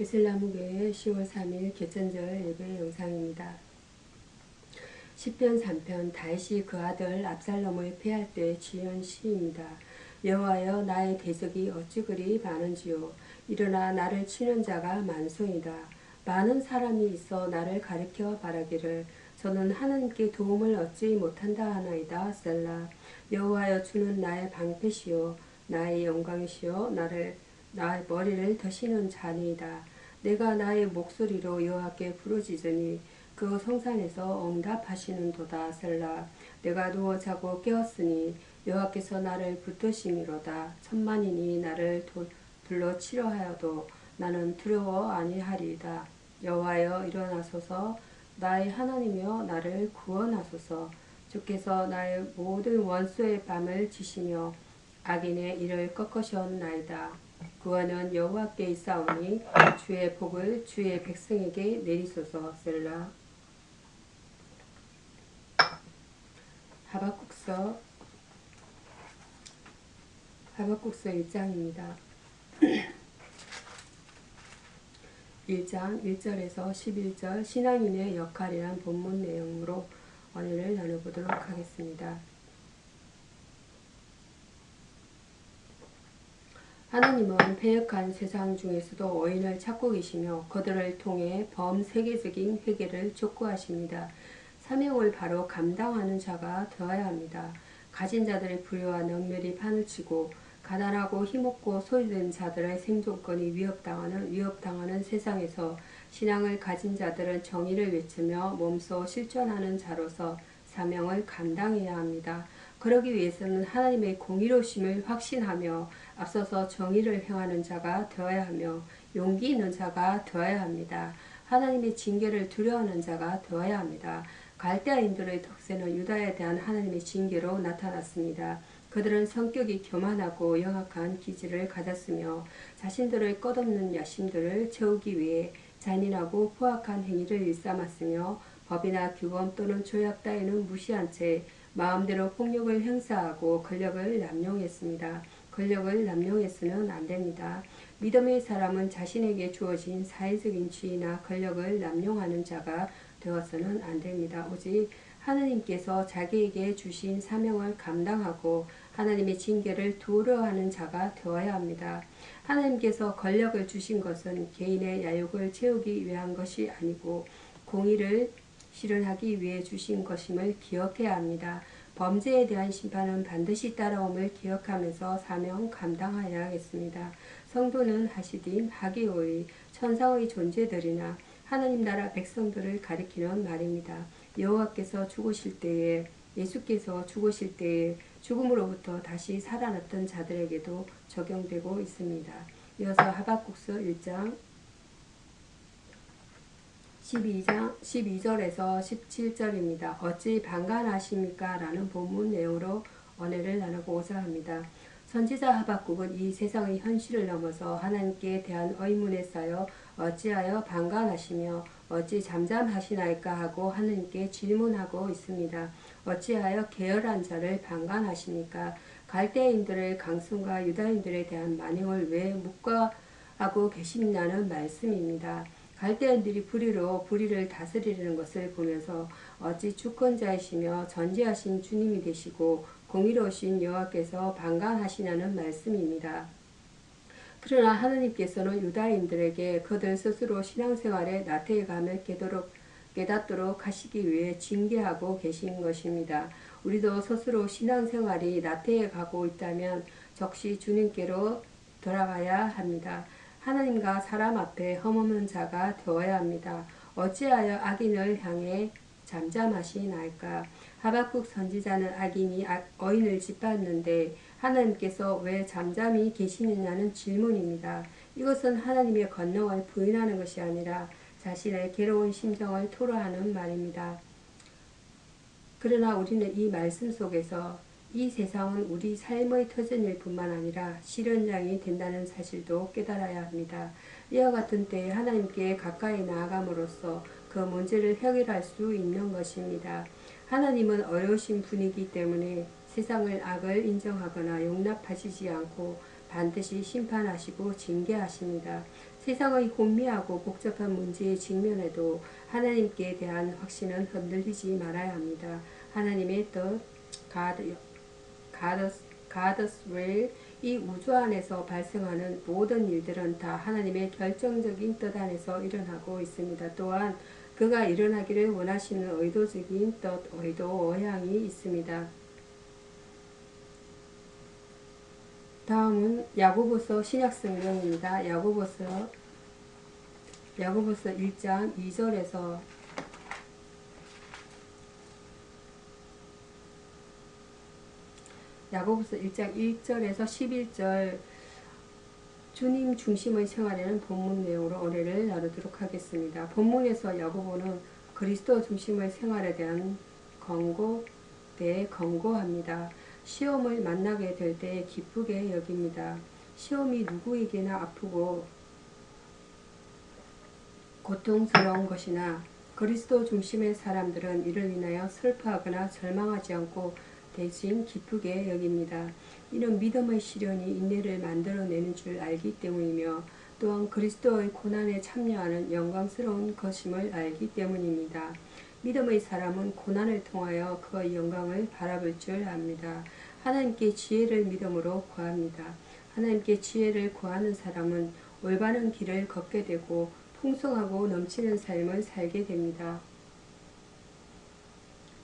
베슬람교회 10월 3일 개천절 예배 영상입니다. 시편 3편 다윗이 그 아들 압살롬을 패할 때 지은 시입니다. 여호와여 나의 대적이 어찌 그리 많은지요. 일어나 나를 치는 자가 만송이다. 많은 사람이 있어 나를 가리켜 말하기를 저는 하나님께 도움을 얻지 못한다 하나이다. 셀라. 여호와여 주는 나의 방패시요 나의 영광이시요 나의 머리를 드시는 자니이다. 내가 나의 목소리로 여호와께 부르짖으니 그 성산에서 응답하시는도다. 셀라. 내가 누워 자고 깨었으니 여호와께서 나를 붙드심이로다. 천만인이 나를 둘러 치려 하여도 나는 두려워 아니하리이다. 여호와여 일어나소서. 나의 하나님이여 나를 구원하소서. 주께서 나의 모든 원수의 밤을 지시며 악인의 일을 꺾으셨나이다. 구원은 여호와께 있사오니 주의 복을 주의 백성에게 내리소서. 셀라. 하박국서 1장입니다. 1장 1절에서 11절 신앙인의 역할이란 본문 내용으로 오늘을 나눠보도록 하겠습니다. 하나님은 패역한 세상 중에서도 의인을 찾고 계시며 그들을 통해 범세계적인 회개를 촉구하십니다. 사명을 바로 감당하는 자가 되어야 합니다. 가진 자들의 불효와 능멸이 판을 치고 가난하고 힘없고 소외된 자들의 생존권이 위협당하는 세상에서 신앙을 가진 자들은 정의를 외치며 몸소 실천하는 자로서 사명을 감당해야 합니다. 그러기 위해서는 하나님의 공의로우심을 확신하며 앞서서 정의를 행하는 자가 되어야 하며 용기 있는 자가 되어야 합니다. 하나님의 징계를 두려워하는 자가 되어야 합니다. 갈대아인들의 특세는 유다에 대한 하나님의 징계로 나타났습니다. 그들은 성격이 교만하고 영악한 기질을 가졌으며 자신들의 끝없는 야심들을 채우기 위해 잔인하고 포악한 행위를 일삼았으며 법이나 규범 또는 조약 따위는 무시한 채 마음대로 폭력을 행사하고 권력을 남용했습니다. 권력을 남용해서는 안 됩니다. 믿음의 사람은 자신에게 주어진 사회적인 지위나 권력을 남용하는 자가 되어서는 안 됩니다. 오직 하나님께서 자기에게 주신 사명을 감당하고 하나님의 징계를 두려워하는 자가 되어야 합니다. 하나님께서 권력을 주신 것은 개인의 야욕을 채우기 위한 것이 아니고 공의를 실현하기 위해 주신 것임을 기억해야 합니다. 범죄에 대한 심판은 반드시 따라옴을 기억하면서 사명 감당하여야 하겠습니다. 성도는 하시딘 하기오의 천상의 존재들이나 하나님 나라 백성들을 가리키는 말입니다. 여호와께서 죽으실 때에 예수께서 죽으실 때에 죽음으로부터 다시 살아났던 자들에게도 적용되고 있습니다. 이어서 하박국서 1장 12절에서 17절입니다. 어찌 방관하십니까? 라는 본문 내용으로 은혜를 나누고자 합니다. 선지자 하박국은 이 세상의 현실을 넘어서 하나님께 대한 의문에 쌓여 어찌하여 방관하시며 어찌 잠잠하시나이까 하고 하나님께 질문하고 있습니다. 어찌하여 게으른 자를 방관하십니까? 갈대인들의 강성과 유다인들에 대한 만행을 왜 묵과하고 계시냐는 말씀입니다. 갈대인들이 불의를 다스리려는 것을 보면서 어찌 주권자이시며 전지하신 주님이 되시고 공의로우신 여호와께서 방관하시냐는 말씀입니다. 그러나 하나님께서는 유다인들에게 그들 스스로 신앙생활에 나태감을 깨닫도록 하시기 위해 징계하고 계신 것입니다. 우리도 스스로 신앙생활이 나태해가고 있다면 적시 주님께로 돌아가야 합니다. 하나님과 사람 앞에 흠없는 자가 되어야 합니다. 어찌하여 악인을 향해 잠잠하시나이까? 하박국 선지자는 악인이 의인을 짓밟는데 하나님께서 왜 잠잠히 계시느냐는 질문입니다. 이것은 하나님의 권능을 부인하는 것이 아니라 자신의 괴로운 심정을 토로하는 말입니다. 그러나 우리는 이 말씀 속에서 이 세상은 우리 삶의 터전일 뿐만 아니라 실현장이 된다는 사실도 깨달아야 합니다. 이와 같은 때에 하나님께 가까이 나아감으로써 그 문제를 해결할 수 있는 것입니다. 하나님은 어려우신 분이기 때문에 세상을 악을 인정하거나 용납하시지 않고 반드시 심판하시고 징계하십니다. 세상의 혼미하고 복잡한 문제에 직면해도 하나님께 대한 확신은 흔들리지 말아야 합니다. 하나님의 뜻, God's will, 이 우주 안에서 발생하는 모든 일들은 다 하나님의 결정적인 뜻 안에서 일어나고 있습니다. 또한 그가 일어나기를 원하시는 의도적인 뜻, 의도, 의향이 있습니다. 다음은 야고보서 신약성경입니다. 야고보서 1장 2절에서 야고보서 1장 1절에서 11절 주님 중심의 생활에는 본문 내용으로 은혜를 나누도록 하겠습니다. 본문에서 야고보는 그리스도 중심의 생활에 대한 권고합니다. 시험을 만나게 될 때 기쁘게 여깁니다. 시험이 누구에게나 아프고 고통스러운 것이나 그리스도 중심의 사람들은 이를 인하여 슬퍼하거나 절망하지 않고 대신 기쁘게 여깁니다. 이는 믿음의 시련이 인내를 만들어내는 줄 알기 때문이며 또한 그리스도의 고난에 참여하는 영광스러운 것임을 알기 때문입니다. 믿음의 사람은 고난을 통하여 그의 영광을 바라볼 줄 압니다. 하나님께 지혜를 믿음으로 구합니다. 하나님께 지혜를 구하는 사람은 올바른 길을 걷게 되고 풍성하고 넘치는 삶을 살게 됩니다.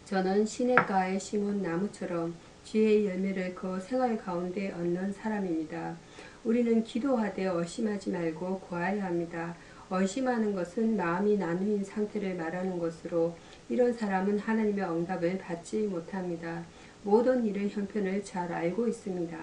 저는 시냇가에 심은 나무처럼 지혜의 열매를 그 생활 가운데 얻는 사람입니다. 우리는 기도하되 의심하지 말고 구하여야 합니다. 의심하는 것은 마음이 나누인 상태를 말하는 것으로 이런 사람은 하나님의 응답을 받지 못합니다. 모든 일의 형편을 잘 알고 있습니다.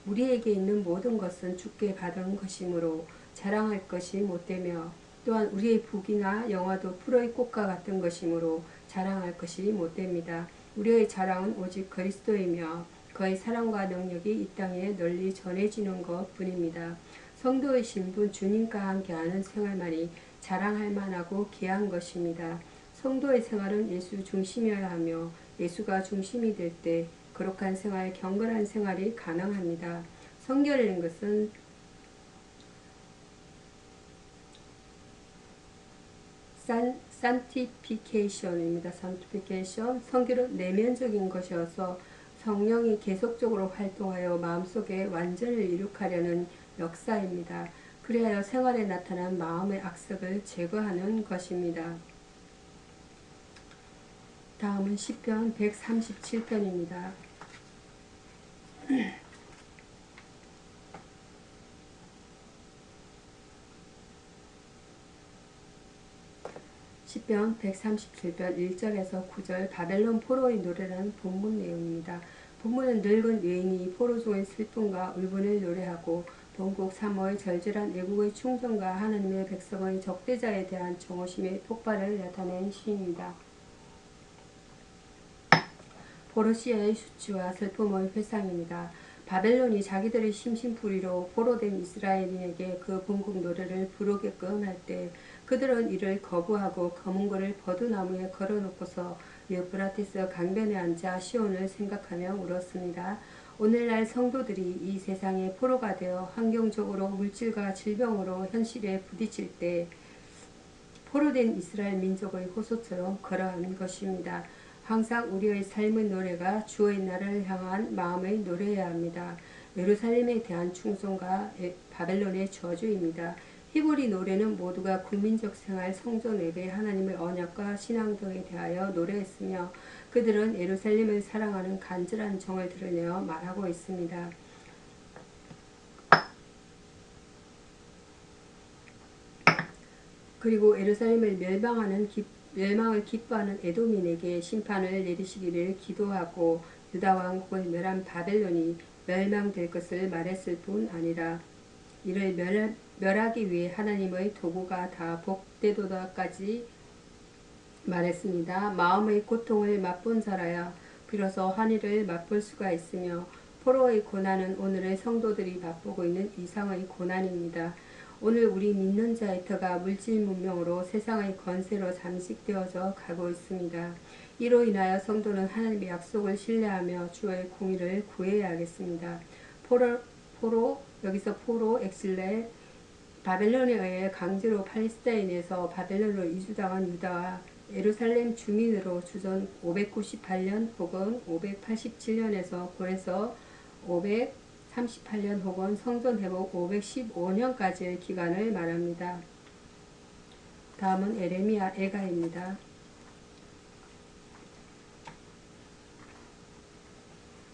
우리에게 있는 모든 것은 주께 받은 것이므로 자랑할 것이 못되며 또한 우리의 부귀나 영화도 풀의 꽃과 같은 것이므로 자랑할 것이 못됩니다. 우리의 자랑은 오직 그리스도이며 그의 사랑과 능력이 이 땅에 널리 전해지는 것 뿐입니다. 성도의 신분 주님과 함께하는 생활만이 자랑할 만하고 귀한 것입니다. 성도의 생활은 예수 중심이어야 하며 예수가 중심이 될 때 거룩한 생활, 경건한 생활이 가능합니다. 성결이라는 것은 sanctification입니다. sanctification, 성결은 내면적인 것이어서 성령이 계속적으로 활동하여 마음속에 완전을 이룩하려는 역사입니다. 그리하여 생활에 나타난 마음의 악습을 제거하는 것입니다. 다음은 시편 137편입니다. 시편 137편 1절에서 9절 바벨론 포로의 노래라는 본문 내용입니다. 본문은 늙은 여인이 포로 중의 슬픔과 울분을 노래하고 본국 사모의 절절한 애국의 충성과 하나님의 백성의 적대자에 대한 정오심의 폭발을 나타낸 시입니다. 보르시아의 수치와 슬픔의 회상입니다. 바벨론이 자기들의 심심풀이로 포로된 이스라엘인에게 그 본국 노래를 부르게끔 할 때 그들은 이를 거부하고 검은고를 버드나무에 걸어놓고서 유프라테스 강변에 앉아 시온을 생각하며 울었습니다. 오늘날 성도들이 이 세상의 포로가 되어 환경적으로 물질과 질병으로 현실에 부딪힐 때 포로된 이스라엘 민족의 호소처럼 그러한 것입니다. 항상 우리의 삶의 노래가 주의 나라를 향한 마음의 노래여야 합니다. 예루살렘에 대한 충성과 바벨론의 저주입니다. 히브리 노래는 모두가 국민적 생활, 성전 예배, 하나님의 언약과 신앙 등에 대하여 노래했으며 그들은 예루살렘을 사랑하는 간절한 정을 드러내어 말하고 있습니다. 그리고 예루살렘을 멸망을 기뻐하는 에돔인에게 심판을 내리시기를 기도하고 유다 왕국을 멸한 바벨론이 멸망될 것을 말했을 뿐 아니라 이를 멸하기 위해 하나님의 도구가 다 복되도다까지 말했습니다. 마음의 고통을 맛본 자라야 비로소 환희를 맛볼 수가 있으며 포로의 고난은 오늘의 성도들이 맛보고 있는 이상의 고난입니다. 오늘 우리 믿는 자의 터가 물질 문명으로 세상의 권세로 잠식되어져 가고 있습니다. 이로 인하여 성도는 하나님의 약속을 신뢰하며 주의 공의를 구해야 하겠습니다. 여기서 포로, 엑실레, 바벨론에 의해 강제로 팔레스타인에서 바벨론으로 이주당한 유다와 예루살렘 주민으로 주전 598년 혹은 587년에서 고에서 538년 혹은 성전 회복 515년까지의 기간을 말합니다. 다음은 에레미야 애가입니다.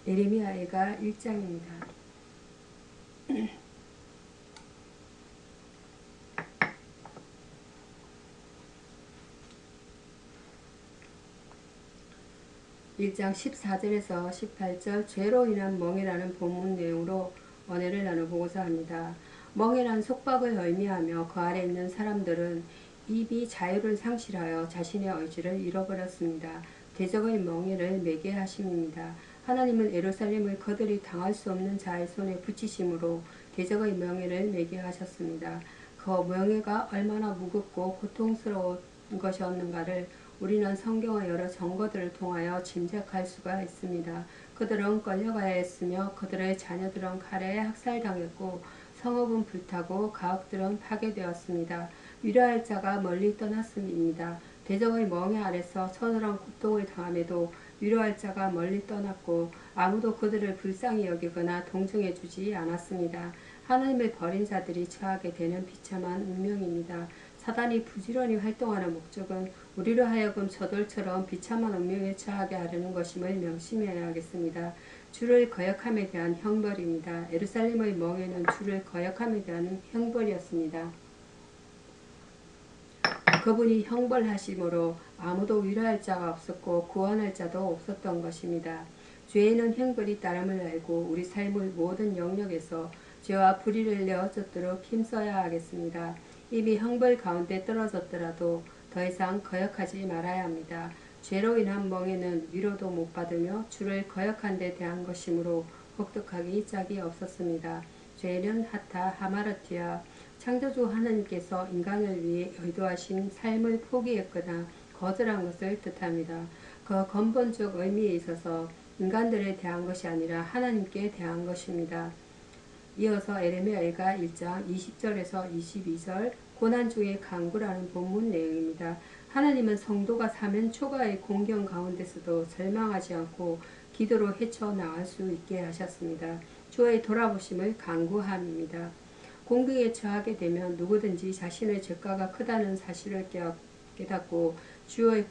에레미야 애가 1장입니다. 1장 14절에서 18절 죄로 인한 멍에라는 본문 내용으로 언해를 나눠보고자 합니다. 멍에란 속박을 의미하며 그 아래 있는 사람들은 입이 자유를 상실하여 자신의 의지를 잃어버렸습니다. 대적의 멍에를 매게 하심입니다. 하나님은 예루살렘을 그들이 당할 수 없는 자의 손에 붙이심으로 대적의 명예를 매게 하셨습니다. 그 명예가 얼마나 무겁고 고통스러운 것이었는가를 우리는 성경의 여러 증거들을 통하여 짐작할 수가 있습니다. 그들은 끌려가야 했으며 그들의 자녀들은 칼에 학살당했고 성읍은 불타고 가옥들은 파괴되었습니다. 위로할 자가 멀리 떠났음입니다. 대적의 멍에 아래서 서늘한 고통을 당함에도 위로할 자가 멀리 떠났고 아무도 그들을 불쌍히 여기거나 동정해 주지 않았습니다. 하나님을 버린 자들이 처하게 되는 비참한 운명입니다. 사단이 부지런히 활동하는 목적은 우리로 하여금 저들처럼 비참한 운명에 처하게 하려는 것임을 명심해야 하겠습니다. 주를 거역함에 대한 형벌입니다. 예루살렘의 멍에는 주를 거역함에 대한 형벌이었습니다. 그분이 형벌하심으로 아무도 위로할 자가 없었고 구원할 자도 없었던 것입니다. 죄에는 형벌이 따름을 알고 우리 삶의 모든 영역에서 죄와 불의를 내어쫓도록 힘써야 하겠습니다. 이미 형벌 가운데 떨어졌더라도 더 이상 거역하지 말아야 합니다. 죄로 인한 멍에는 위로도 못 받으며 주를 거역한 데 대한 것이므로 혹독하기 짝이 없었습니다. 죄는 하타 하마르티아 창조주 하나님께서 인간을 위해 의도하신 삶을 포기했거나 거절한 것을 뜻합니다. 그 근본적 의미에 있어서 인간들에 대한 것이 아니라 하나님께 대한 것입니다. 이어서 에레미야가 1장 20절에서 22절 고난 중의 간구라는 본문 내용입니다. 하나님은 성도가 사면 초가의 공경 가운데서도 절망하지 않고 기도로 헤쳐나갈 수 있게 하셨습니다. 주의 돌아보심을 간구함입니다. 공경에 처하게 되면 누구든지 자신의 죄가가 크다는 사실을 깨닫고 주의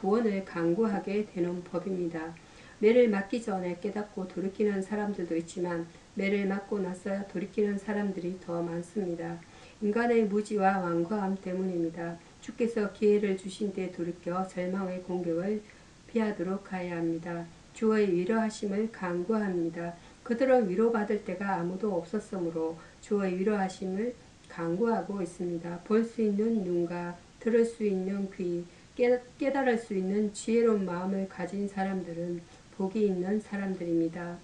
구원을 간구하게 되는 법입니다. 매를 맞기 전에 깨닫고 돌이키는 사람들도 있지만 매를 맞고 나서야 돌이키는 사람들이 더 많습니다. 인간의 무지와 완고함 때문입니다. 주께서 기회를 주신 때 돌이켜 절망의 공격을 피하도록 하여야 합니다. 주의 위로하심을 간구합니다. 그들은 위로받을 때가 아무도 없었으므로 주의 위로하심을 간구하고 있습니다. 볼 수 있는 눈과 들을 수 있는 귀, 깨달을 수 있는 지혜로운 마음을 가진 사람들은 복이 있는 사람들입니다.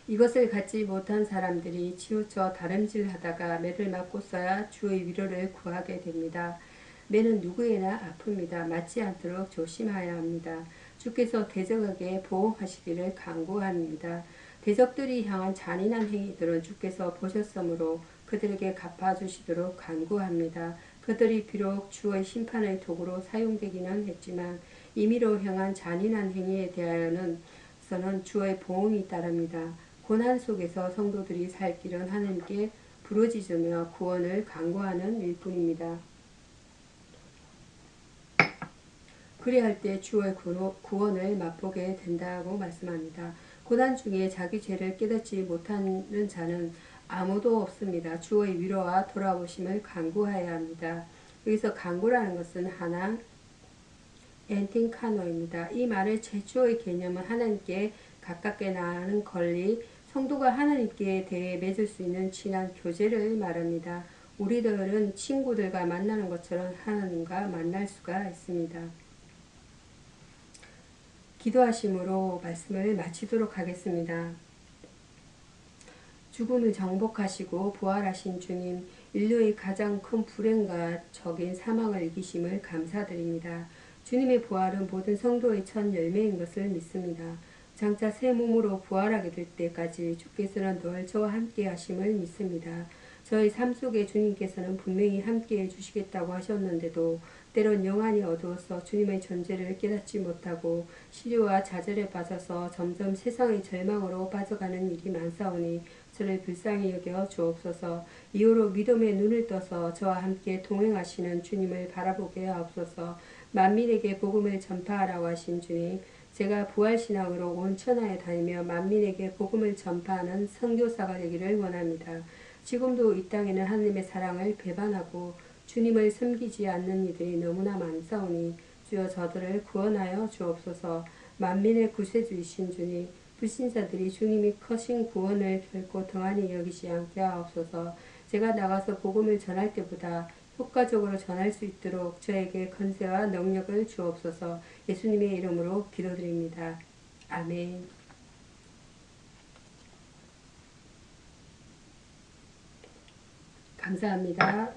이것을 갖지 못한 사람들이 치우쳐 다름질하다가 매를 맞고서야 주의 위로를 구하게 됩니다. 매는 누구에나 아픕니다. 맞지 않도록 조심해야 합니다. 주께서 대적에게 보호하시기를 간구합니다. 대적들이 향한 잔인한 행위들은 주께서 보셨으므로 그들에게 갚아주시도록 간구합니다. 그들이 비록 주의 심판의 도구로 사용되기는 했지만 임의로 행한 잔인한 행위에 대하여는 주의 보응이 따릅니다. 고난 속에서 성도들이 살 길은 하나님께 부르짖으며 구원을 간구하는 일뿐입니다. 그리할 때 주의 구원을 맛보게 된다고 말씀합니다. 고난 중에 자기 죄를 깨닫지 못하는 자는 아무도 없습니다. 주의 위로와 돌아보심을 간구해야 합니다. 여기서 간구라는 것은 하나 엔팅카노입니다. 이 말의 최초의 개념은 하나님께 가깝게 나아가는 권리, 성도가 하나님께 대해 맺을 수 있는 친한 교제를 말합니다. 우리들은 친구들과 만나는 것처럼 하나님과 만날 수가 있습니다. 기도하심으로 말씀을 마치도록 하겠습니다. 죽음을 정복하시고 부활하신 주님, 인류의 가장 큰 불행과 적인 사망을 이기심을 감사드립니다. 주님의 부활은 모든 성도의 첫 열매인 것을 믿습니다. 장차 새 몸으로 부활하게 될 때까지 주께서는 늘 저와 함께 하심을 믿습니다. 저희 삶 속에 주님께서는 분명히 함께해 주시겠다고 하셨는데도 때론 영안이 어두워서 주님의 존재를 깨닫지 못하고 시류와 좌절에 빠져서 점점 세상의 절망으로 빠져가는 일이 많사오니 저를 불쌍히 여겨 주옵소서. 이후로 믿음의 눈을 떠서 저와 함께 동행하시는 주님을 바라보게 하옵소서. 만민에게 복음을 전파하라고 하신 주님, 제가 부활신앙으로 온 천하에 다니며 만민에게 복음을 전파하는 선교사가 되기를 원합니다. 지금도 이 땅에는 하나님의 사랑을 배반하고 주님을 섬기지 않는 이들이 너무나 많사오니 주여 저들을 구원하여 주옵소서. 만민의 구세주이신 주님, 불신자들이 주님이 커신 구원을 결코 등한히 여기지 않게 하옵소서. 제가 나가서 복음을 전할 때보다 효과적으로 전할 수 있도록 저에게 권세와 능력을 주옵소서. 예수님의 이름으로 기도드립니다. 아멘. 감사합니다.